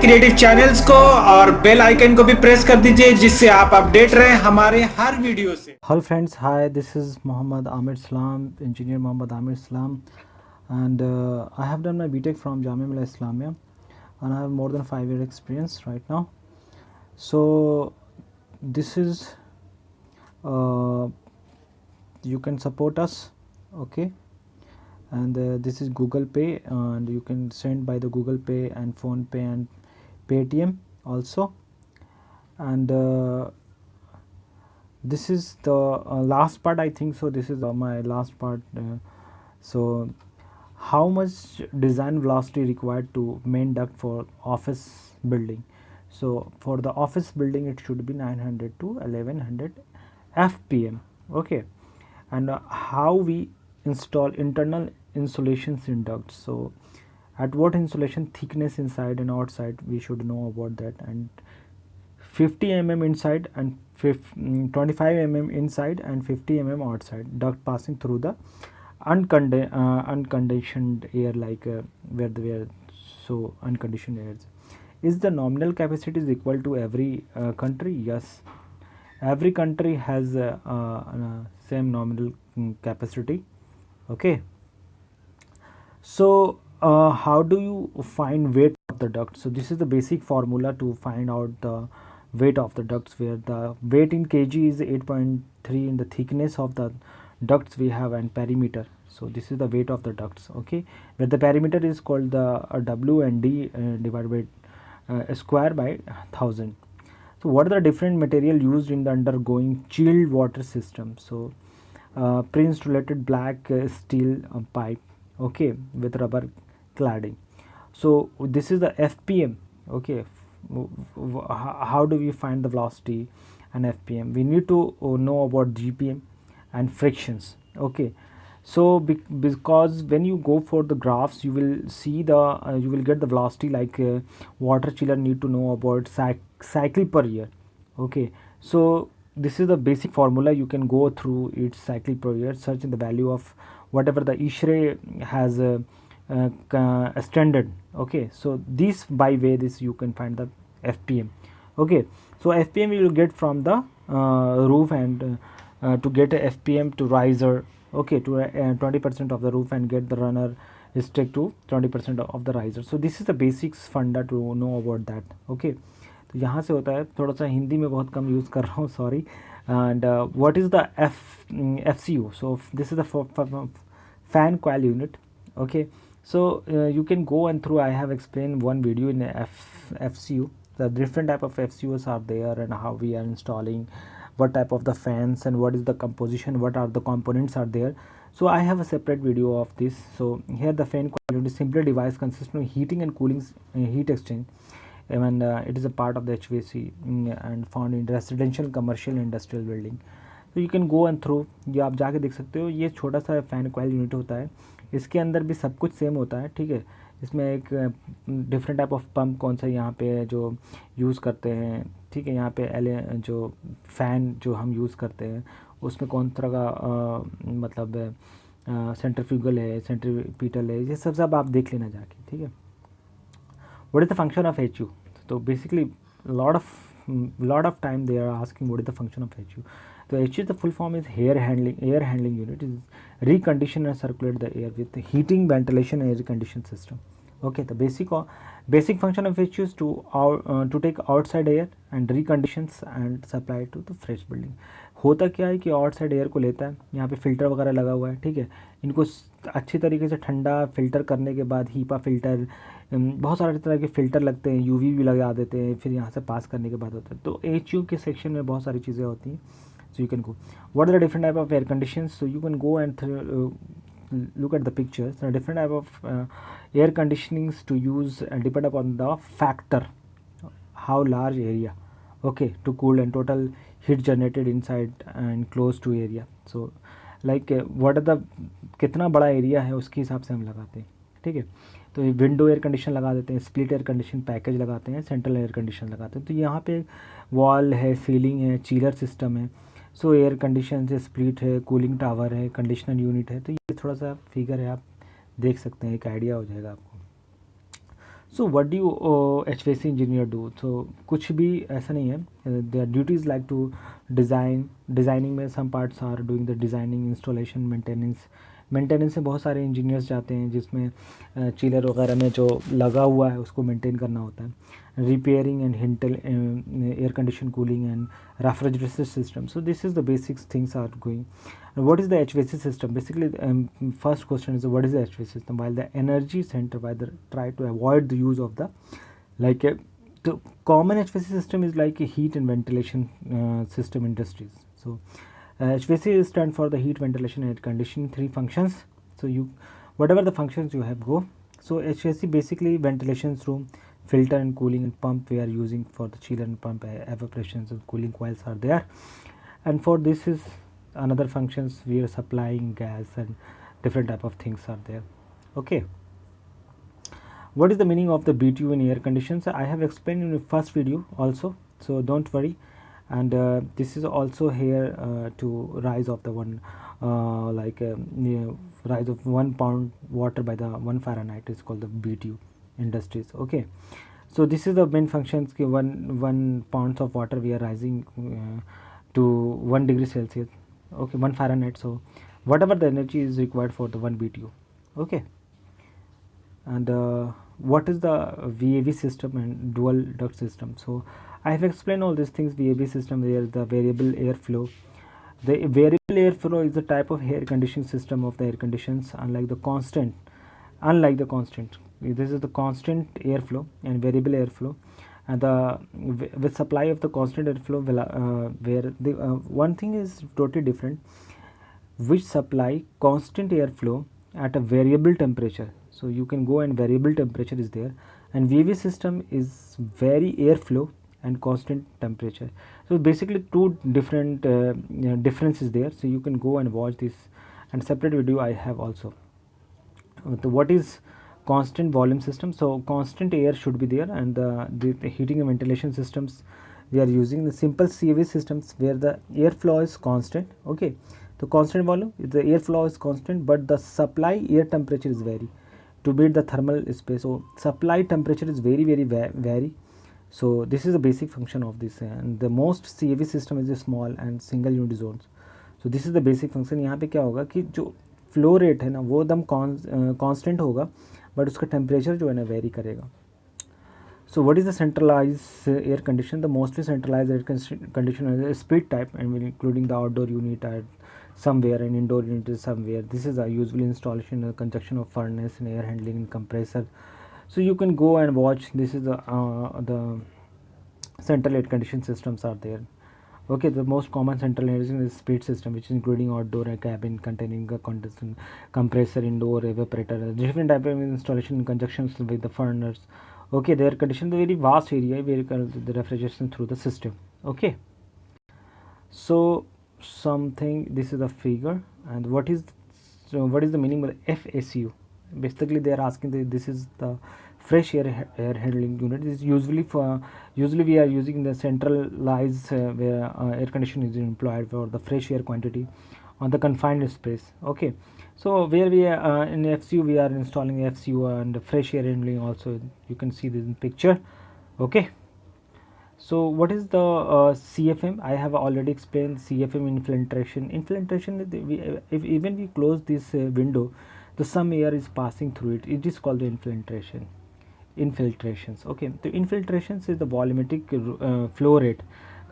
Creative channels को और bell icon को भी प्रेस कर दीजिए जिससे आप अपडेट रहे हमारे हर वीडियो से। Hello friends, hi, this is Muhammad Amir Islam, engineer Muhammad Amir Islam, and I have done my BTech from Jamia Millia Islamia, and I have more than 5 year experience right now. So this is you can support us, okay, and this is Google Pay, and you can send by the Google Pay and Phone Pay and Paytm also, and this is the last part, I think so. This is my last part. So how much design velocity required to main duct for office building? So for the office building it should be 900 to 1100 fpm, okay. And how we install internal insulations in ducts. So at what insulation thickness inside and outside, we should know about that. And 50 mm inside and 25 mm inside and 50 mm outside duct passing through the unconditioned air, like where so unconditioned air. Is the nominal capacity is equal to every country? Yes, every country has same nominal capacity, okay. So how do you find weight of the duct? So this is the basic formula to find out the weight of the ducts, where the weight in kg is 8.3 in the thickness of the ducts we have and perimeter. So this is the weight of the ducts, okay, where the perimeter is called the W and D divided by square by 1000. So what are the different material used in the undergoing chilled water system? So pre-insulated black steel pipe, okay, with rubber cladding. So this is the fpm, okay. How do we find the velocity and fpm? We need to know about gpm and frictions, okay. So because when you go for the graphs, you will see the you will get the velocity, like water chiller need to know about cycle per year, okay. So this is the basic formula. You can go through its cycle per year, search in the value of whatever the ISHRE has standard, okay. So this by way this you can find the fpm, okay. So fpm you will get from the roof, and to get a fpm to riser, okay, to 20% of the roof, and get the runner stick to 20% of the riser. So this is the basics funda to know about that, okay. तो यहाँ से होता है, थोड़ा सा हिंदी में बहुत कम use कर रहा हूँ, sorry. And what is the FCU? So this is the fan coil unit, okay. So you can go and through, I have explained one video in FCU. The different type of FCUs are there, and how we are installing, what type of the fans, and what is the composition, what are the components are there. So I have a separate video of this. So here the fan coil unit is simply a device consisting of heating and cooling heat exchange, and it is a part of the HVAC and found in residential, commercial, industrial building. तो you can go and through, ये आप जाके देख सकते हो. ये छोटा सा फ़ैन कॉइल यूनिट होता है, इसके अंदर भी सब कुछ सेम होता है, ठीक है. इसमें एक डिफरेंट टाइप ऑफ पंप कौन सा यहाँ पे जो यूज़ करते हैं, ठीक है. यहाँ पे जो फ़ैन जो हम यूज़ करते हैं उसमें कौन तरह का मतलब सेंट्रीफ्यूगल है, सेंट्रीपिटल है, ये सब आप देख लेना जाके, ठीक है. What is the function of HU? तो basically lot of time they are asking what is the function of HU. So HU, the full form is air handling unit. Is recondition and circulate the air with heating, ventilation and air condition system, okay. The basic function of HU is to take outside air and reconditions and supply it to the fresh building. होता क्या है कि outside air को लेता है, यहाँ पे filter वगैरह लगा हुआ है, ठीक है. इनको अच्छी तरीके से ठंडा फ़िल्टर करने के बाद हीपा फ़िल्टर, बहुत सारे तरह के फ़िल्टर लगते हैं, UV भी लगा देते हैं, फिर यहाँ से पास करने के बाद होता है. तो HU के सेक्शन में बहुत सारी चीज़ें होती हैं. So you can go. What are the different type of air conditions? So you can go and look at the pictures. There are different type of air conditionings to use, and depend upon the factor, how large area, okay, to cool, and total heat generated inside and close to area. So like what are the कितना बड़ा area है उसके हिसाब से हम लगाते हैं, ठीक है. तो ये विंडो एयर कंडीशन लगा देते हैं, स्प्लिट एयर कंडीशन पैकेज लगाते हैं, सेंट्रल एयर कंडीशन लगाते हैं. तो यहाँ पे वॉल है, सीलिंग है, चिलर सिस्टम है. सो एयर कंडीशन से स्प्लिट है, कूलिंग टावर है, कंडीशनर यूनिट है. तो ये थोड़ा सा फिगर है, आप देख सकते हैं, एक आइडिया हो जाएगा आपको. So what do HVAC engineer do? तो कुछ भी ऐसा नहीं है. Their duties like to designing में some parts are doing the designing, installation, maintenance में बहुत सारे इंजीनियर्स जाते हैं, जिसमें चिलर वगैरह में जो लगा हुआ है उसको मेंटेन करना होता है. रिपेयरिंग एंड हिंटल air condition, cooling and refrigeration system. So this is the basics things are going. What is the HVAC system? Basically, first question is what is the HVAC system? While the energy center try to avoid the use of the like the common HVAC system is like a heat and ventilation system industries. So HVAC stand for the heat, ventilation, and air conditioning, three functions. So you whatever the functions you have go. So HVAC basically ventilation room, filter and cooling, and pump we are using for the chiller and pump evaporation. So cooling coils are there, and for this is another functions we are supplying gas and different type of things are there. Okay, what is the meaning of the BTU in air conditions? I have explained in the first video also, so don't worry. And this is also here to rise of the one rise of 1 pound water by the 1 Fahrenheit is called the BTU industries. Okay, so this is the main functions. One pounds of water we are rising to 1 degree Celsius, okay, 1 Fahrenheit. So whatever the energy is required for the 1 BTU. Okay, and what is the VAV system and dual duct system? So I have explained all these things. VAV system, where the variable airflow. The variable airflow is the type of air conditioning system of the air conditions, unlike the constant. This is the constant airflow and variable airflow. And with supply of the constant airflow where the one thing is totally different, which supply constant airflow at a variable temperature. So you can go and variable temperature is there, and VV system is very airflow and constant temperature. So basically two different differences there. So you can go and watch this, and separate video I have also. What is constant volume system? So constant air should be there, and the heating and ventilation systems we are using the simple CAV systems where the airflow is constant. Okay, the constant volume, the airflow is constant, but the supply air temperature is vary to meet the thermal space. So supply temperature is very vary. So this is the basic function of this, and the most CAV system is a small and single unit zones. So this is the basic function. यहाँ पे क्या होगा कि जो flow rate है ना वो एकदम कांस्टेंट होगा, बट उसका टेम्परेचर जो है ना वेरी करेगा. So what is the centralized air condition? The mostly centralized air condition is a split type, and including the outdoor unit at somewhere and indoor unit is somewhere. This is a usually installation in conjunction of furnace and air handling and compressor. So you can go and watch. This is the central air conditioning systems are there. Okay, the most common central air conditioning is split system, which is including outdoor cabin containing a compressor, indoor evaporator, different type of installation in conjunction with the furnace. Okay, the air condition, the very vast area where the refrigeration through the system. Okay, so something, this is the figure, and what is the meaning of the FSU? Basically they are asking this is the fresh air handling unit. This is usually we are using the centralized where air conditioning is employed for the fresh air quantity on the confined space. Okay, so where we are in FCU we are installing FCU and fresh air handling also. You can see this in picture. Okay, so what is the CFM? I have already explained CFM infiltration. If even we close this window, the some air is passing through it. It is called the infiltrations. Okay, तो infiltrations is the volumetric flow rate.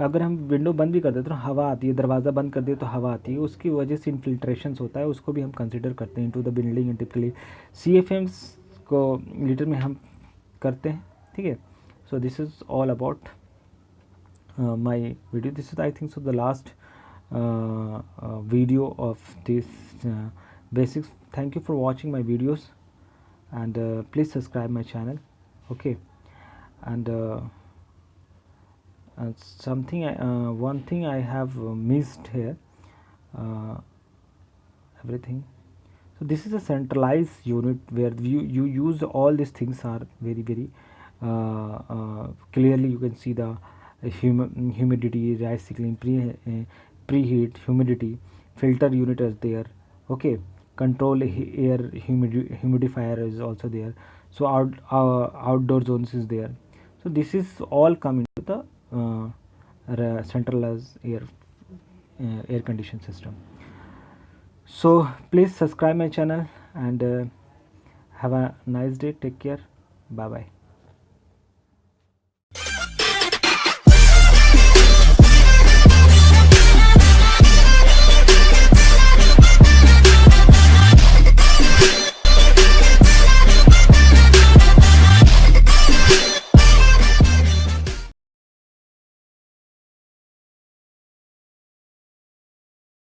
अगर हम window बंद भी कर देते तो हवा आती है, दरवाज़ा बंद कर दिए तो हवा आती है, उसकी वजह से इन्फिल्ट्रेशंस होता है, उसको भी हम कंसिडर करते हैं into the building. And typically CFMs को लीटर में हम करते हैं. ठीक है, सो this is all about my video. This is I think so the last video of this basics. Thank you for watching my videos, and please subscribe my channel. Okay, and something one thing I have missed here, everything. So this is a centralized unit where you use all these things are very clearly. You can see the humidity, rice cycling, preheat, humidity, filter unit is there. Okay, control air humidifier is also there. So outdoor zones is there. So this is all come into the centralized air condition system. So please subscribe my channel and have a nice day. Take care. Bye bye.